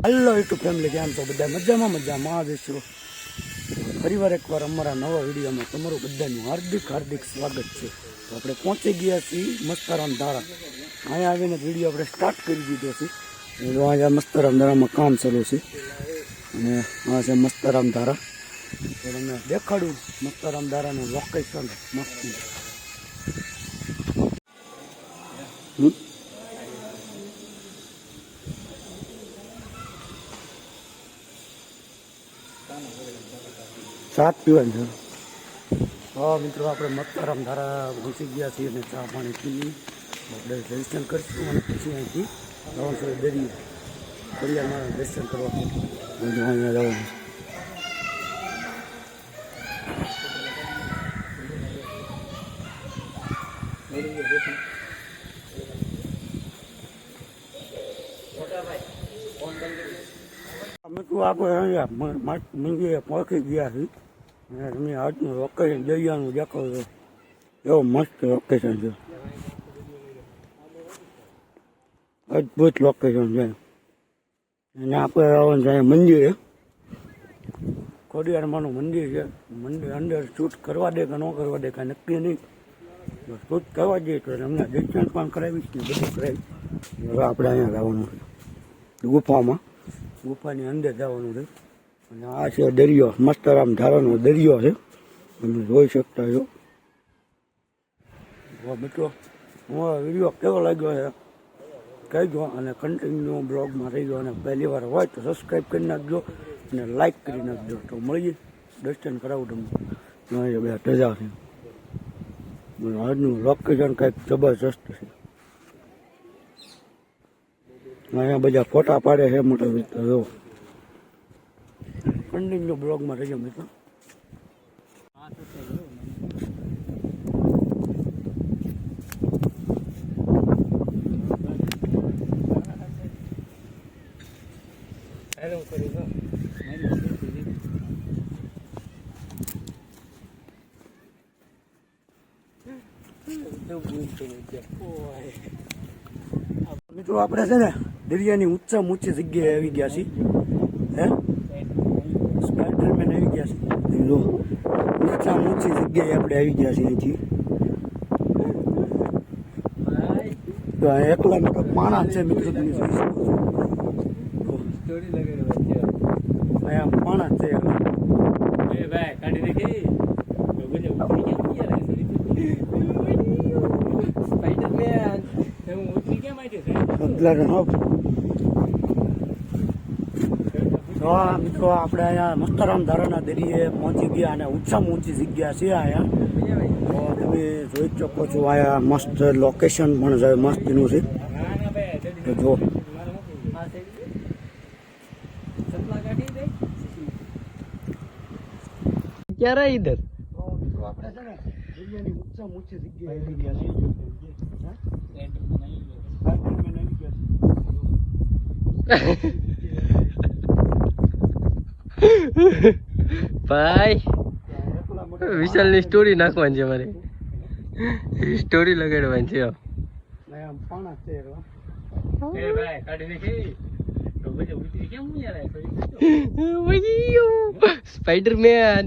Hello YouTube family, કેમ છો બધા? મજામાં જઈશું. ફરીવાર એકવાર અમારા નવા વિડીયોમાં તમારું બધાનું હાર્દિક સ્વાગત છે. તો આપણે પહોંચી ગયા છીએ મસ્તરામ ધારા. અહીંયા આવીને વિડીયો આપણે સ્ટાર્ટ કરી દીધો છે. અહીંયા મસ્તરામ ધારામાં કામ ચાલુ છે અને આ છે મસ્તરામ ધારા. તો તમને દેખાડું મસ્તરામ ધારાનું લોકેશન મસ્ત. 7 પીવાનું છે. હા મિત્રો, આપણે મસ્તરામ ધારા પહોંચી ગયા છીએ અને ચા પાણી પી આપણે દર્શન કરીશું અને પછી અહીંથી જવાનું છે દરિયો. દરિયામાં દર્શન કરવા અહીંયા જવાનું છે. અમે તો આપણે અહીંયા મંદિરે પહોંચી ગયા છીએ અને તમે આજનું લોકેશન દરિયાનું દેખો છો, એવો મસ્ત લોકેશન છે, અદ્ભુત લોકેશન છે. અને આપણે આવવાનું છે મંદિરે, ખોડિયારમાંનું મંદિર છે. મંદિર અંદર શૂટ કરવા દે કે ન કરવા દે કાંઈ નક્કી નહીં. શૂટ કરવા જઈએ તો અમને દર્શન પણ કરાવીશ ને બધું કરાવીશ. હવે આપણે અહીંયા જવાનું છે ગુફાની અંદર જવાનું છે. અને આ છે દરિયો, મસ્તરામ ધારાનો દરિયો છે, તમે જોઈ શકતા છો. મિત્રો, હું વિડીયો કેવો લાગ્યો છે કહેજો અને કન્ટિન્યુ બ્લોગમાં રહી ગયો. અને પહેલી વાર હોય તો સબસ્ક્રાઈબ કરી નાખજો અને લાઈક કરી નાખજો. તો મળીએ, દર્શન કરાવું તમને. બે ધજા છે, આજનું લોકેશન કંઈક જબરજસ્ત છે. અહીંયા બધા ફોટા પાડે છે મોટા મિત્રો. જો કન્ટિન્યુ બ્લોગમાં રહેજો મિત્રો. મિત્રો, આપણે છે ને દરિયાની ઊંચામાં ઊંચી જગ્યાએ આવી ગયા છીએ. સ્પાઈડરમેન આવી ગયા છે. જો ઊંચામાં ઊંચી જગ્યાએ આપણે આવી ગયા છીએ અહીંથી. તો એકલા મોટો માણસ છે મિત્રો, તમે જોઈ શકો છો. અહીંયા માણસ છે એકલા. મિત્રો, આપણે અહીંયા મસ્તરામ ધારાના દરિયે પહોંચી ગયા અને ઊંચામાં ઊંચી જગ્યા છે અહીંયા. તો તમે જોઈ શકો છો, અહીંયા મસ્ત લોકેશન પણ છે, મસ્તનું છે. તો જો ક્યારે ઇધર આપણે છે ને દરિયાની ઊંચામાં ઊંચી જગ્યાએ આવી ગયા છીએ. ભાઈ, વિશાલ ની સ્ટોરી નાખવાની છે મારે, સ્ટોરી લગાડવાની છે. સ્પાઈડરમેન